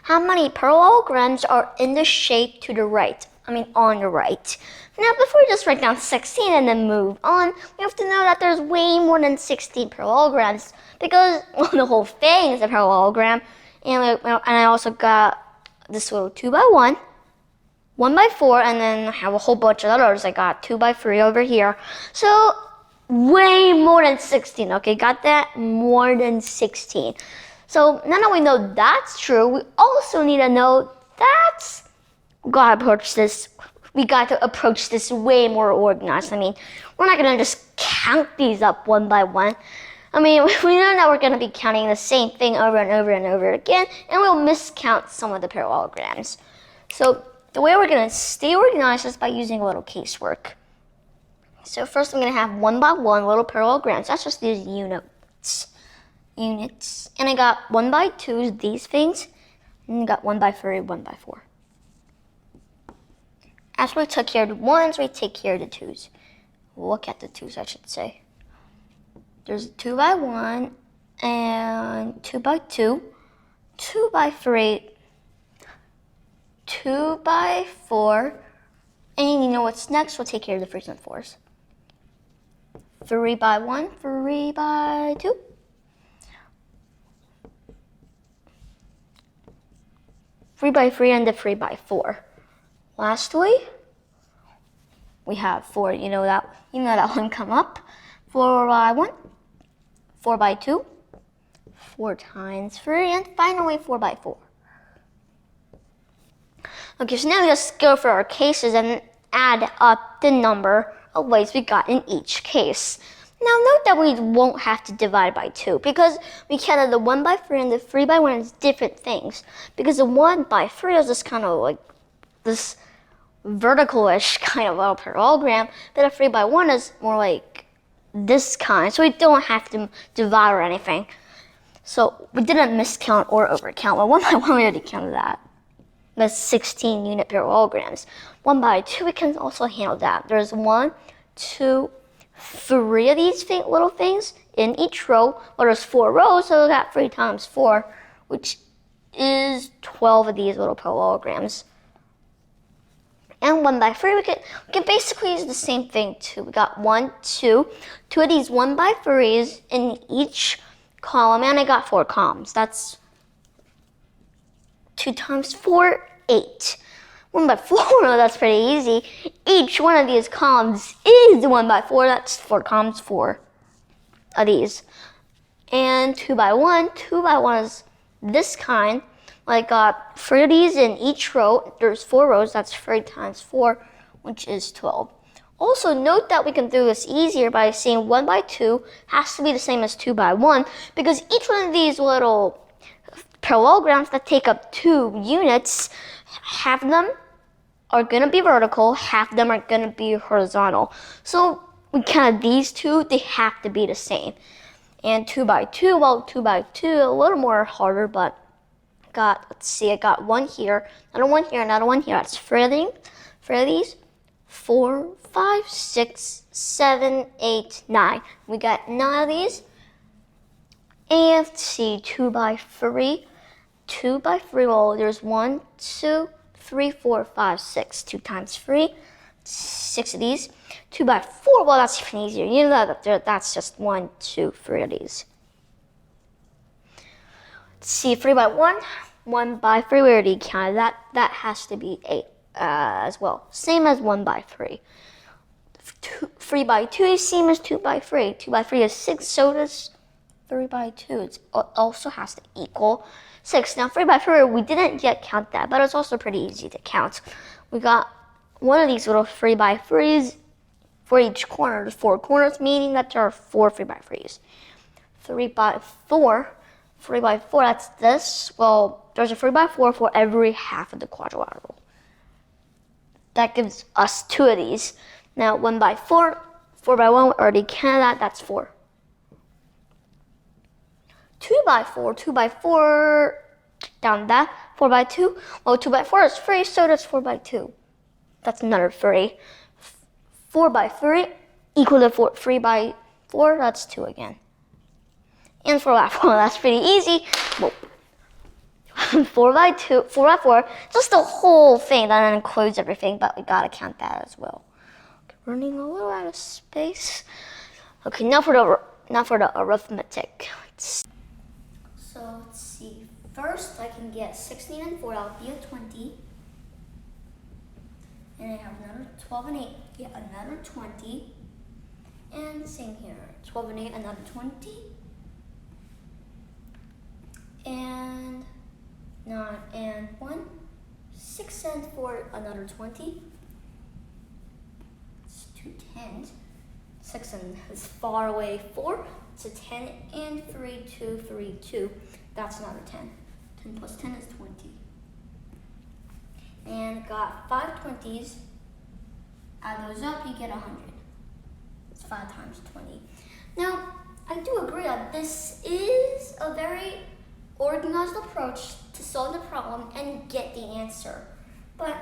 how many parallelograms are in the shape to the right? On the right. Now, before we just write down 16 and then move on, we have to know that there's way more than 16 parallelograms because, well, the whole thing is a parallelogram. And I also got this little 2x1, 1x4, and then I have a whole bunch of others. I got 2x3 over here. So, way more than 16, okay? Got that? More than 16. So, now that we know that's true, we also need to know that's we got to approach this way more organized. We're not gonna just count these up one by one. We know that we're gonna be counting the same thing over and over and over again, and we'll miscount some of the parallelograms. So the way we're gonna stay organized is by using a little casework. So first I'm gonna have one by one little parallelograms. That's just these units. And I got 1x2, these things, and I got 1x3, 1x4. After we took care of the ones, we take care of the twos. Look at the twos, I should say. There's 2x1 and 2x2, 2x3, 2x4, and you know what's next? We'll take care of the threes and fours. 3x1, 3x2. 3x3 and the 3x4. Lastly, we have 4. You know that one come up. 4x1, 4x2, 4 times 3, and finally 4x4. Okay, so now let's go for our cases and add up the number of ways we got in each case. Now note that we won't have to divide by 2 because we counted the 1x3 and the 3x1 as different things. Because the 1x3 is just kind of like this vertical-ish kind of little parallelogram, but a 3x1 is more like this kind, so we don't have to divide or anything. So we didn't miscount or overcount. Well, 1x1 we already counted that. That's 16 unit parallelograms. 1x2 we can also handle that. There's 1, 2, 3 of these little things in each row. Well, there's 4 rows, so we got 3 times 4, which is 12 of these little parallelograms. And 1x3, we can basically use the same thing too. We got 1, 2 of these 1x3s in each column, and I got 4 columns. That's 2 times 4, 8. 1x4, that's pretty easy. Each one of these columns is 1x4. That's 4 columns, 4 of these. And 2x1 is this kind. I got 3 of these in each row. There's 4 rows. That's 3 times 4, which is 12. Also, note that we can do this easier by saying 1x2 has to be the same as 2x1 because each one of these little parallelograms that take up 2 units, half of them are going to be vertical, half of them are going to be horizontal. So we count these 2, they have to be the same. And 2x2, well, 2x2, a little more harder, but I got 1 here, another 1 here, another 1 here. That's 3 of these. 4, 5, 6, 7, 8, 9. We got 9 of these. And let's see, 2x3. 2x3, well, there's 1, 2, 3, 4, 5, 6. 2 times 3, 6 of these. 2x4, well, that's even easier. You know that that's just 1, 2, 3 of these. Let's see, 3x1, 1x3, we already counted that. That has to be 8 as well. Same as 1x3. 3x2 is same as 2x3. 2x3 is 6, so does 3x2. It also has to equal 6. Now 3x3, we didn't yet count that, but it's also pretty easy to count. We got one of these little 3x3s for each corner. There's 4 corners, meaning that there are 4 3x3s. 3x4, that's this. Well, there's a 3x4 for every half of the quadrilateral. That gives us 2 of these. Now 1x4, 4x1, we already counted that, that's 4. 2x4, down that, 4x2. Well, 2x4 is 3, so that's 4x2. That's another 3. 4x3 equal to 3x4, that's 2 again. And 4x4, that's pretty easy. Well, 4 by 2, 4 by 4, just the whole thing. That includes everything, but we gotta count that as well. Okay, running a little out of space. Okay, now for the arithmetic. So let's see. First, I can get 16 and 4. That'll be a 20. And I have another 12 and 8. Get another 20. And same here. 12 and 8, another 20. And 9 and 1. 6 and 4, another 20. It's 2 10s. 6 and is far away, 4. It's a 10 and 3, 2, 3, 2. That's another 10. 10 plus 10 is 20. And got 5 20s. Add those up, you get 100. It's 5 times 20. Now, I do agree that this is a very organized approach to solve the problem and get the answer. But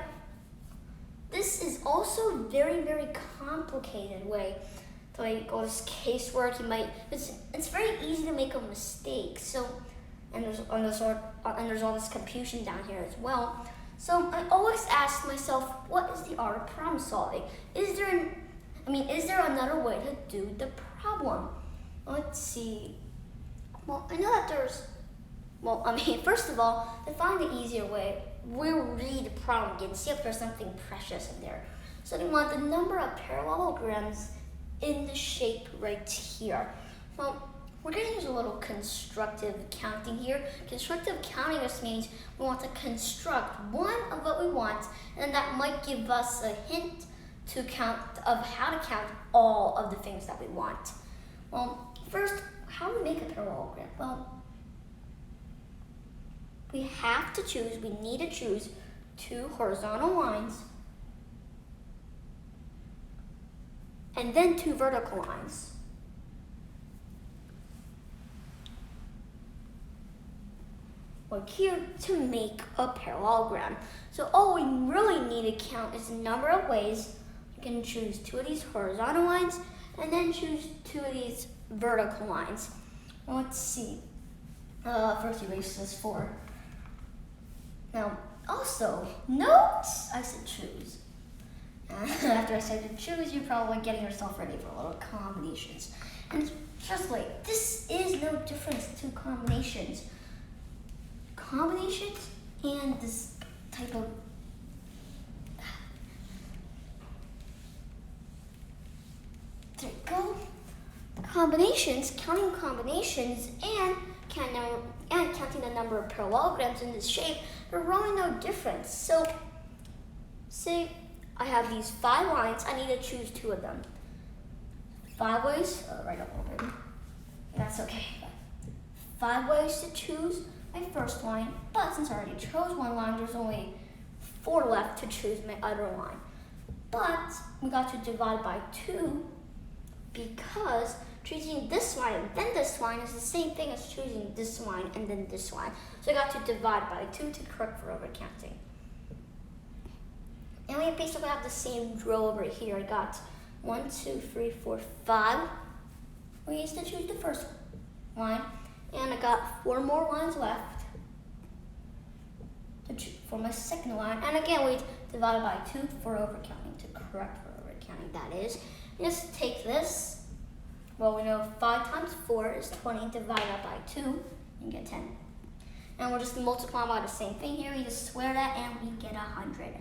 this is also a very, very complicated way to like all this casework. It's very easy to make a mistake. So, and there's all this confusion down here as well. So I always ask myself, what is the art of problem solving? Is there another way to do the problem? Let's see. Well, I know that first of all, to find the easier way, we'll read the problem again, see if there's something precious in there. So we want the number of parallelograms in the shape right here. Well, we're going to use a little constructive counting here. Constructive counting just means we want to construct one of what we want, and that might give us a hint of how to count all of the things that we want. Well, first, how do we make a parallelogram? Well, we need to choose 2 horizontal lines and then 2 vertical lines. We're here to make a parallelogram. So all we really need to count is the number of ways we can choose 2 of these horizontal lines and then choose 2 of these vertical lines. Well, let's see. First erase this 4. Now, also, note I said choose. After I said to choose, you're probably getting yourself ready for little combinations. And just like, this is no difference to combinations. Combinations and this type of there you go. Counting combinations and counting the number of parallelograms in this shape, they're really no difference. So, say I have these 5 lines, I need to choose 2 of them. 5 ways, right up a little bit. That's okay. 5 ways to choose my first line, but since I already chose one line, there's only 4 left to choose my other line. But we got to divide by 2 because choosing this line and then this line is the same thing as choosing this line and then this line. So I got to divide by 2 to correct for overcounting. And we basically have the same drill over here. I got 1, 2, 3, 4, 5 ways to choose the first line. And I got 4 more lines left for my second line. And again, we divide by 2 for overcounting, to correct for overcounting, that is. Just take this. Well, we know 5 times 4 is 20, divide that by 2, and get 10. And we're just multiplying by the same thing here. We just square that, and we get 100.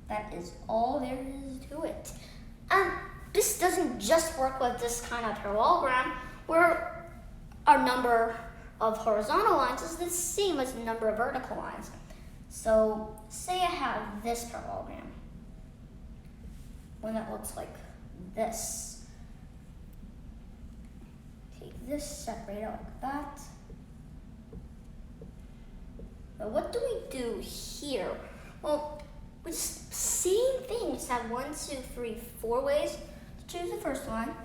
That is all there is to it. And this doesn't just work with this kind of parallelogram, where our number of horizontal lines is the same as the number of vertical lines. So, say I have this parallelogram, one that looks like this. Take this, separate it like that. Now, what do we do here? Well, we just same thing. We just have 1, 2, 3, 4 ways to choose the first line,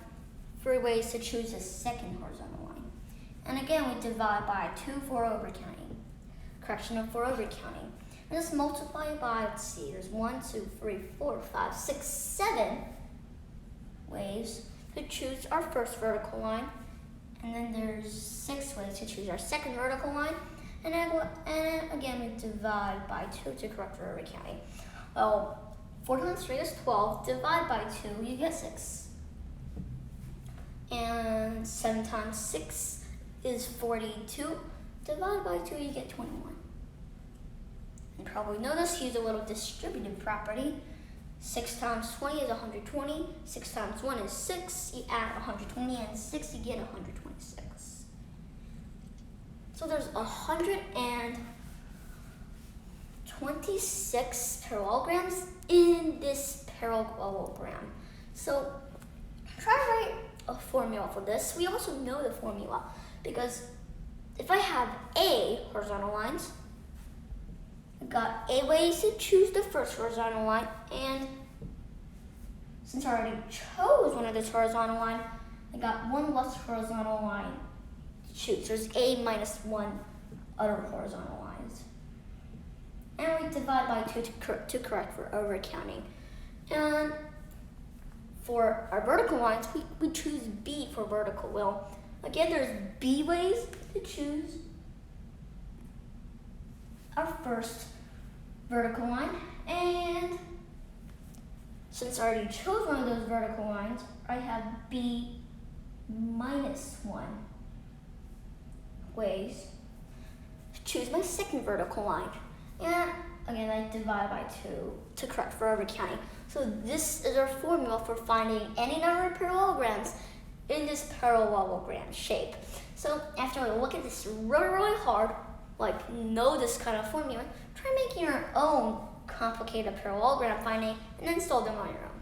3 ways to choose the second horizontal line. And again, we divide by 2 for overcounting. Correction for overcounting. And just multiply by, let's see, there's 1, 2, 3, 4, 5, 6, 7 ways to choose our first vertical line. And then there's 6 ways to choose our second vertical line. And then again, we divide by 2 to correct for overcounting. Well, 4 times 3 is 12. Divide by 2, you get 6. And 7 times 6 is 42. Divide by 2, you get 21. You probably noticed, use a little distributive property. 6 times 20 is 120. 6 times 1 is 6. You add 120 and 6, you get 126. So there's 126 parallelograms in this parallelogram. So try to write a formula for this. We also know the formula because if I have A horizontal lines, I've got A ways to choose the first horizontal line, and since I already chose one of this horizontal line, I got one less horizontal line to choose. There's A minus 1 other horizontal lines. And we divide by 2 to correct for overcounting. And for our vertical lines, we choose B for vertical. Well, again, there's B ways to choose our first vertical line, and since I already chose one of those vertical lines, I have B minus 1 ways to choose my second vertical line. And again, I divide by 2 to correct for overcounting. So this is our formula for finding any number of parallelograms in this parallelogram shape. So after we look at this really hard, like know this kind of formula, try making your own complicated parallelogram finding and then solve them on your own.